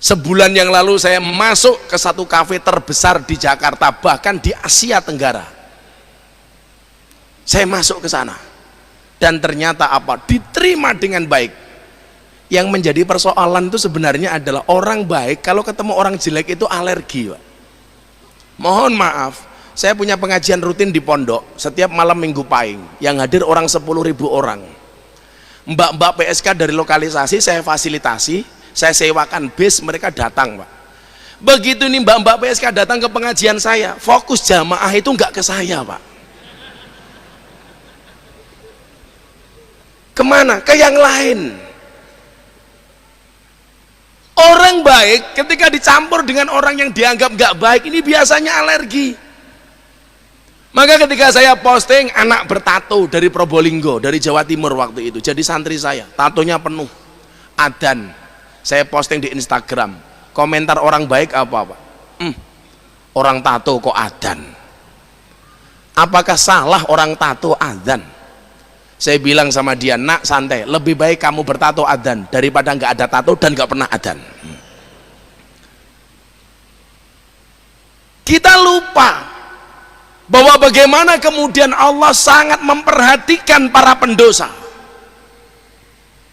Sebulan yang lalu saya masuk ke satu kafe terbesar di Jakarta, bahkan di Asia Tenggara. Saya masuk ke sana dan ternyata apa? Diterima dengan baik. Yang menjadi persoalan itu sebenarnya adalah orang baik kalau ketemu orang jelek itu alergi, Pak. Mohon maaf, saya punya pengajian rutin di pondok setiap malam Minggu Pahing, yang hadir orang 10.000 orang. Mbak-mbak PSK dari lokalisasi saya fasilitasi, saya sewakan bis, mereka datang, Pak. Begitu nih mbak-mbak PSK datang ke pengajian saya, fokus jamaah itu nggak ke saya, Pak. Kemana? Ke yang lain. Orang baik ketika dicampur dengan orang yang dianggap nggak baik, ini biasanya alergi. Maka ketika saya posting anak bertato dari Probolinggo, dari Jawa Timur waktu itu, jadi santri saya, tatonya penuh, adzan. Saya posting di Instagram, komentar orang baik apa, Pak? Orang tato kok adzan? Apakah salah orang tato adzan? Saya bilang sama dia, nak santai, lebih baik kamu bertato adzan daripada nggak ada tato dan nggak pernah adzan. Kita lupa bahwa bagaimana kemudian Allah sangat memperhatikan para pendosa.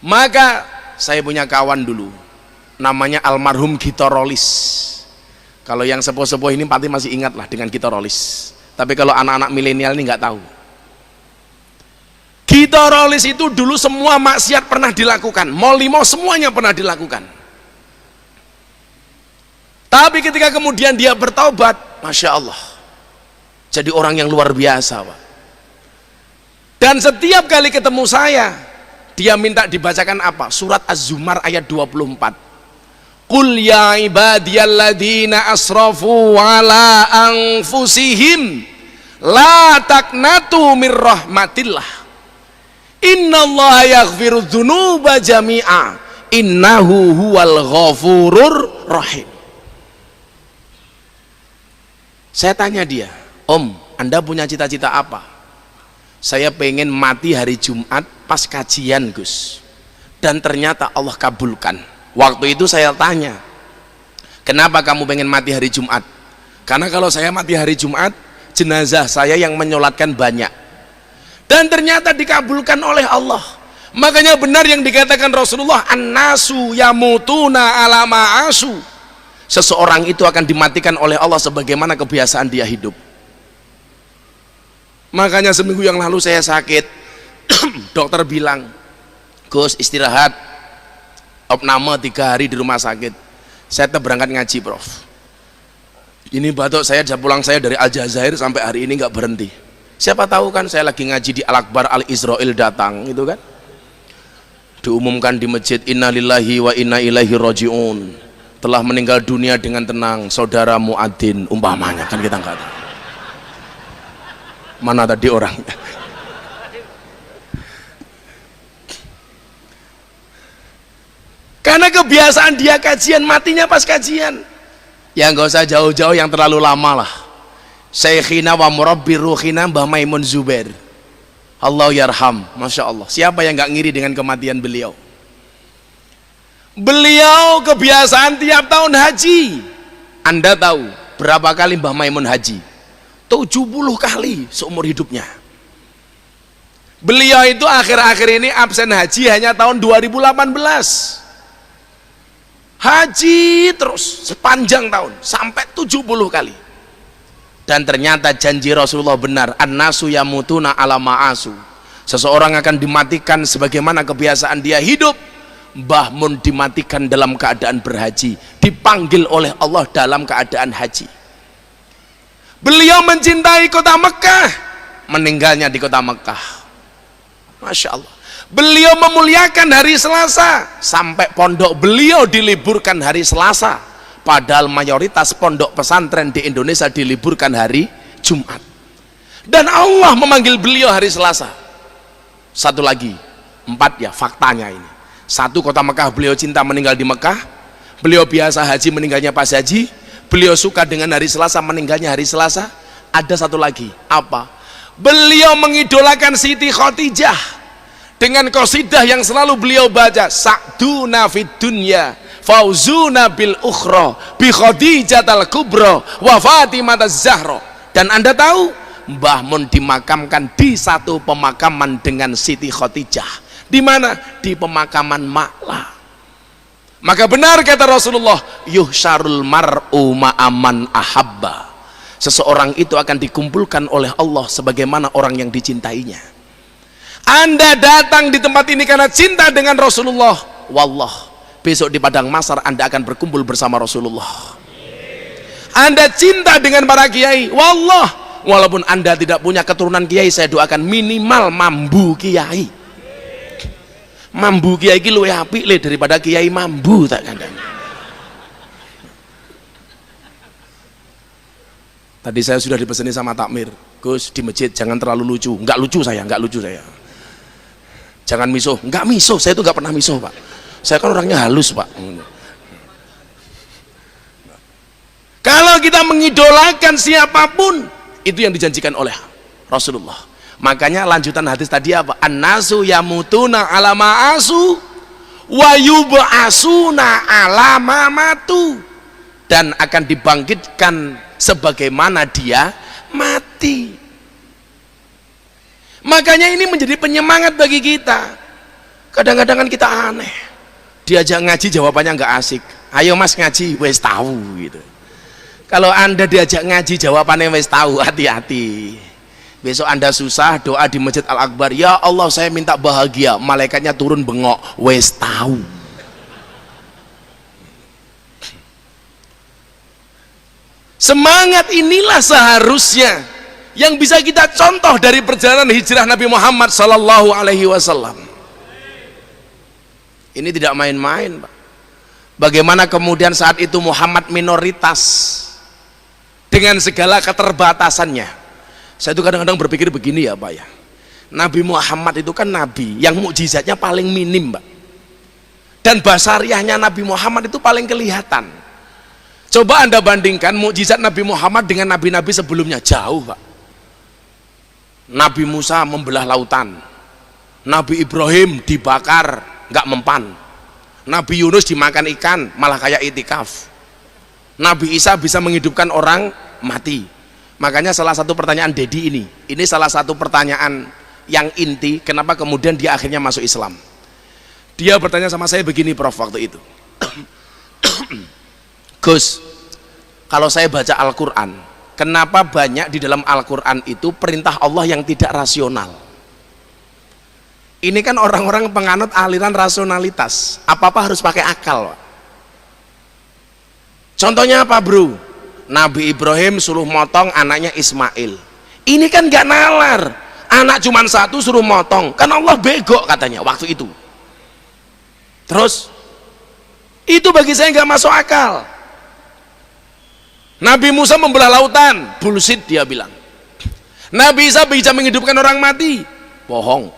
Maka saya punya kawan dulu namanya almarhum Gitorolis. Kalau yang sepuh-sepuh ini pasti masih ingat lah dengan Gitorolis, tapi kalau anak-anak milenial ini nggak tahu. Gitorolis itu dulu semua maksiat pernah dilakukan, molimo semuanya pernah dilakukan, tapi ketika kemudian dia bertaubat, Masya Allah, jadi orang yang luar biasa, Pak. Dan setiap kali ketemu saya, dia minta dibacakan apa? Surat Az-Zumar ayat 24. Qul ya ibadiyalladzina asrafu ala anfusihim la taqnatu mir rahmatillah. Innallaha yaghfiru dzunuba jami'a innahu huwal ghafurur rahim. Saya tanya dia, Om, Anda punya cita-cita apa? Saya pengen mati hari Jumat pas kajian, Gus. Dan ternyata Allah kabulkan. Waktu itu saya tanya, kenapa kamu pengen mati hari Jumat? Karena kalau saya mati hari Jumat, jenazah saya yang menyolatkan banyak. Dan ternyata dikabulkan oleh Allah. Makanya benar yang dikatakan Rasulullah, an-nasu yamutuna ala ma'asu. Seseorang itu akan dimatikan oleh Allah sebagaimana kebiasaan dia hidup. Makanya seminggu yang lalu saya sakit, dokter bilang, Gus istirahat, opname 3 hari di rumah sakit. Saya tetap berangkat ngaji, Prof. Ini batuk saya, pulang saya dari Aljazair sampai hari ini nggak berhenti. Siapa tahu kan saya lagi ngaji di Al-Akbar Al-Israel datang, itu kan diumumkan di masjid, innalillahi wa inna ilaihi roji'un, telah meninggal dunia dengan tenang saudara Muadzin, umpamanya, kan kita nggak tahu mana tadi orangnya. Karena kebiasaan dia kajian, matinya pas kajian. Ya nggak usah jauh-jauh yang terlalu lama lah. Syekhina wa murabbi ruhina Mbah Maimun Zubair, Allah yarham. Masya Allah, siapa yang nggak ngiri dengan kematian beliau? Beliau kebiasaan tiap tahun haji. Anda tahu berapa kali Mbah Maimun haji? 70 kali seumur hidupnya. Beliau itu akhir-akhir ini absen haji hanya tahun 2018. Haji terus sepanjang tahun sampai 70 kali. Dan ternyata janji Rasulullah benar, an-nasu yamutuna ala ma'asu. Seseorang akan dimatikan sebagaimana kebiasaan dia hidup. Mbah Mun dimatikan dalam keadaan berhaji, dipanggil oleh Allah dalam keadaan haji. Beliau mencintai kota Mekah, meninggalnya di kota Mekah. Masya Allah. Beliau memuliakan hari Selasa, sampai pondok beliau diliburkan hari Selasa. Padahal mayoritas pondok pesantren di Indonesia diliburkan hari Jumat. Dan Allah memanggil beliau hari Selasa. Satu lagi, 4 ya faktanya ini. 1, kota Mekah beliau cinta, meninggal di Mekah. Beliau biasa haji, meninggalnya pas haji. Beliau suka dengan hari Selasa, meninggalnya hari Selasa. Ada 1 lagi, apa? Beliau mengidolakan Siti Khadijah dengan qasidah yang selalu beliau baca, sa'duna fid dunya fauzuna bil ukhra bi Khadijatal kubra wa Fatimah az-Zahra. Dan Anda tahu Mbah Mun dimakamkan di satu pemakaman dengan Siti Khadijah. Di mana? Di pemakaman Ma'la. Maka benar kata Rasulullah, yuhsyarul mar'u ma'aman ahabba. Seseorang itu akan dikumpulkan oleh Allah sebagaimana orang yang dicintainya. Anda datang di tempat ini karena cinta dengan Rasulullah, wallah, besok di padang mahsyar Anda akan berkumpul bersama Rasulullah. Anda cinta dengan para kiai, wallah, walaupun Anda tidak punya keturunan kiai, saya doakan minimal mambu kiai. Mambu kiai iki luwih apik le daripada kiai mambu, tak kandhani. Tadi saya sudah dipeseni sama takmir, Gus di masjid jangan terlalu lucu. Enggak lucu saya, enggak lucu saya. Jangan misuh, enggak misuh, saya itu enggak pernah misuh, Pak. Saya kan orangnya halus, Pak. Kalau kita mengidolakan siapapun, itu yang dijanjikan oleh Rasulullah. Makanya lanjutan hadis tadi apa? An-nasu yamutuna ala ma'asu wa yub'asuna ala ma matu. Dan akan dibangkitkan sebagaimana dia mati. Makanya ini menjadi penyemangat bagi kita. Kadang-kadang kan kita aneh, diajak ngaji jawabannya nggak asik. Ayo mas ngaji, wes tahu gitu. Kalau Anda diajak ngaji jawabannya wes tahu, hati-hati. Besok Anda susah doa di Masjid Al-Akbar, ya Allah saya minta bahagia, malaikatnya turun bengok, wes tahu. Semangat inilah seharusnya yang bisa kita contoh dari perjalanan hijrah Nabi Muhammad sallallahu alaihi wasallam. Ini tidak main-main, Pak. Bagaimana kemudian saat itu Muhammad minoritas dengan segala keterbatasannya. Saya itu kadang-kadang berpikir begini ya Pak ya, Nabi Muhammad itu kan Nabi yang mukjizatnya paling minim, Pak. Dan basariahnya Nabi Muhammad itu paling kelihatan. Coba Anda bandingkan mukjizat Nabi Muhammad dengan nabi-nabi sebelumnya, jauh Pak. Nabi Musa membelah lautan, Nabi Ibrahim dibakar nggak mempan, Nabi Yunus dimakan ikan malah kayak itikaf, Nabi Isa bisa menghidupkan orang mati. Makanya salah satu pertanyaan Dedi ini salah satu pertanyaan yang inti, kenapa kemudian dia akhirnya masuk Islam. Dia bertanya sama saya begini Prof waktu itu, Gus, kalau saya baca Al-Quran, kenapa banyak di dalam Al-Quran itu perintah Allah yang tidak rasional? Ini kan orang-orang penganut aliran rasionalitas, apa-apa harus pakai akal, Pak. Contohnya apa bro? Nabi Ibrahim suruh motong anaknya Ismail. Ini kan gak nalar, anak cuma satu suruh motong, kan Allah bego katanya waktu itu. Terus itu bagi saya gak masuk akal. Nabi Musa membelah lautan, bullshit dia bilang. Nabi Isa bisa menghidupkan orang mati, bohong.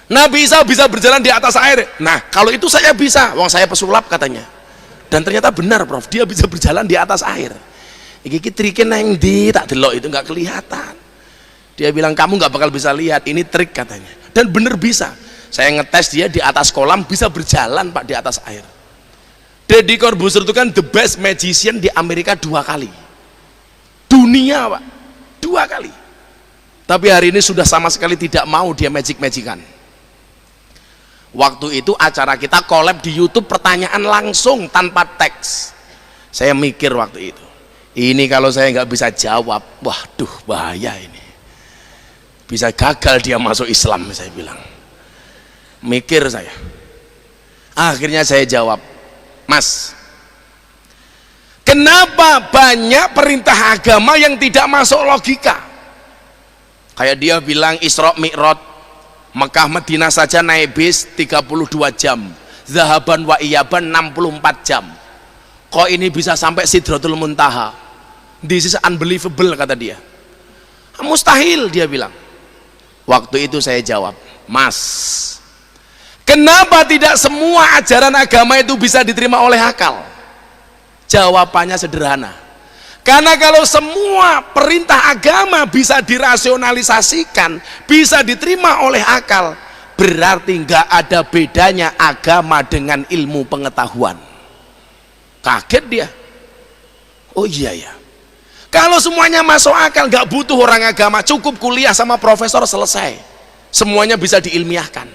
Nabi Isa bisa berjalan di atas air, nah kalau itu saya bisa, wong saya pesulap katanya. Dan ternyata benar Prof, dia bisa berjalan di atas air. Iki triknya neng di tak delok itu nggak kelihatan. Dia bilang kamu nggak bakal bisa lihat, ini trik katanya. Dan bener bisa. Saya ngetes dia di atas kolam bisa berjalan Pak di atas air. Deddy Corbuzier itu kan the best magician di Amerika 2 kali. Dunia Pak, 2 kali. Tapi hari ini sudah sama sekali tidak mau dia magic-magican. Waktu itu acara kita collab di YouTube, pertanyaan langsung tanpa teks. Saya mikir waktu itu, ini kalau saya nggak bisa jawab, waduh bahaya ini, bisa gagal dia masuk Islam, saya bilang. Mikir saya, akhirnya saya jawab, Mas, kenapa banyak perintah agama yang tidak masuk logika? Kayak dia bilang Isra Mi'raj, Mekah Madinah saja naik bis 32 jam, zahaban wa iyaban 64 jam, kok ini bisa sampai Sidratul Muntaha? This is unbelievable kata dia, mustahil dia bilang. Waktu itu saya jawab, Mas, kenapa tidak semua ajaran agama itu bisa diterima oleh akal? Jawabannya sederhana, karena kalau semua perintah agama bisa dirasionalisasikan, bisa diterima oleh akal, berarti nggak ada bedanya agama dengan ilmu pengetahuan. Kaget dia. Oh iya ya, kalau semuanya masuk akal, nggak butuh orang agama, cukup kuliah sama profesor selesai, semuanya bisa diilmiahkan.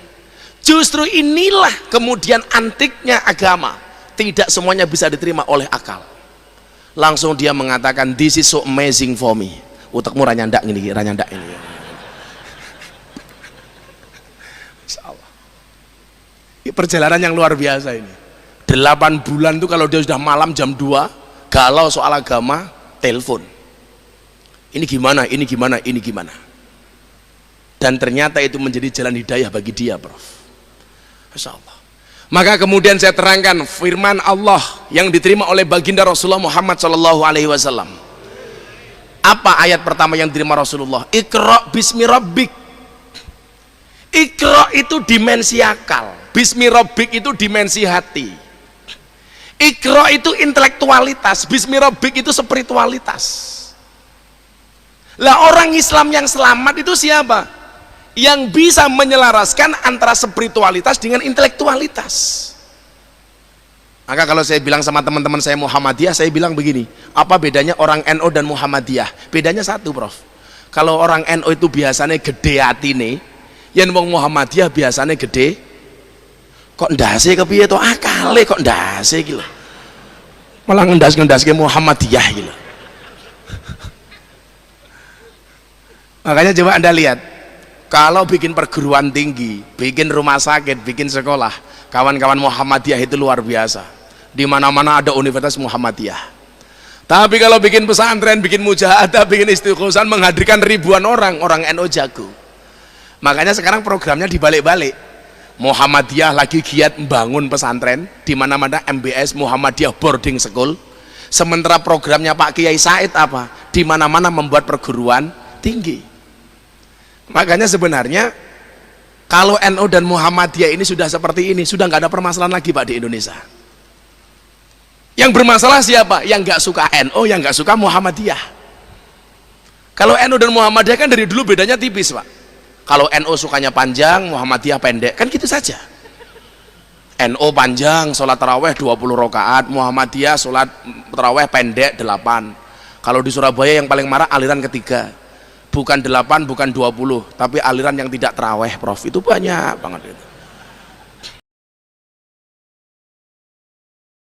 Justru inilah kemudian antiknya agama, tidak semuanya bisa diterima oleh akal. Langsung dia mengatakan, this is so amazing for me. Utakmu ranyandak ini, ranyandak ini. Insyaallah. Ini perjalanan yang luar biasa ini. 8 bulan tuh kalau dia sudah malam jam 2 galau soal agama, telepon. Ini gimana, ini gimana, ini gimana. Dan ternyata itu menjadi jalan hidayah bagi dia, Prof. Masya Allah. Maka kemudian saya terangkan firman Allah yang diterima oleh baginda Rasulullah Muhammad SAW. Apa ayat pertama yang diterima Rasulullah? Iqra bismi rabbik. Iqra itu dimensi akal, bismi rabbik itu dimensi hati. Iqra itu intelektualitas, bismi rabbik itu spiritualitas. Lah orang Islam yang selamat itu siapa? Yang bisa menyelaraskan antara spiritualitas dengan intelektualitas. Maka kalau saya bilang sama teman-teman saya Muhammadiyah, saya bilang begini, apa bedanya orang NU dan Muhammadiyah? Bedanya satu, Prof. Kalau orang NU itu biasanya gede hati nih, yang wong Muhammadiyah biasanya gede kok ndase kepiye to akale kok ndase iki lho. Malah ngendas-ngendaske Muhammadiyah iki lho. Makanya coba Anda lihat, kalau bikin perguruan tinggi, bikin rumah sakit, bikin sekolah, kawan-kawan Muhammadiyah itu luar biasa. Di mana-mana ada Universitas Muhammadiyah. Tapi kalau bikin pesantren, bikin mujahadah, bikin istiqosan, menghadirkan ribuan orang NU jago. Makanya sekarang programnya dibalik-balik. Muhammadiyah lagi giat membangun pesantren, di mana-mana MBS Muhammadiyah boarding school. Sementara programnya Pak Kiai Said apa? Di mana-mana membuat perguruan tinggi. Makanya sebenarnya kalau NU dan Muhammadiyah ini sudah seperti ini, sudah nggak ada permasalahan lagi Pak di Indonesia. Yang bermasalah siapa? Yang nggak suka NU, yang nggak suka Muhammadiyah. Kalau NU dan Muhammadiyah kan dari dulu bedanya tipis, Pak. Kalau NU sukanya panjang, Muhammadiyah pendek, kan gitu saja. NU panjang, sholat taraweh 20 rakaat, Muhammadiyah sholat taraweh pendek 8. Kalau di Surabaya yang paling marah aliran ketiga, bukan 8, bukan 20, tapi aliran yang tidak taraweh, Prof. Itu banyak banget itu.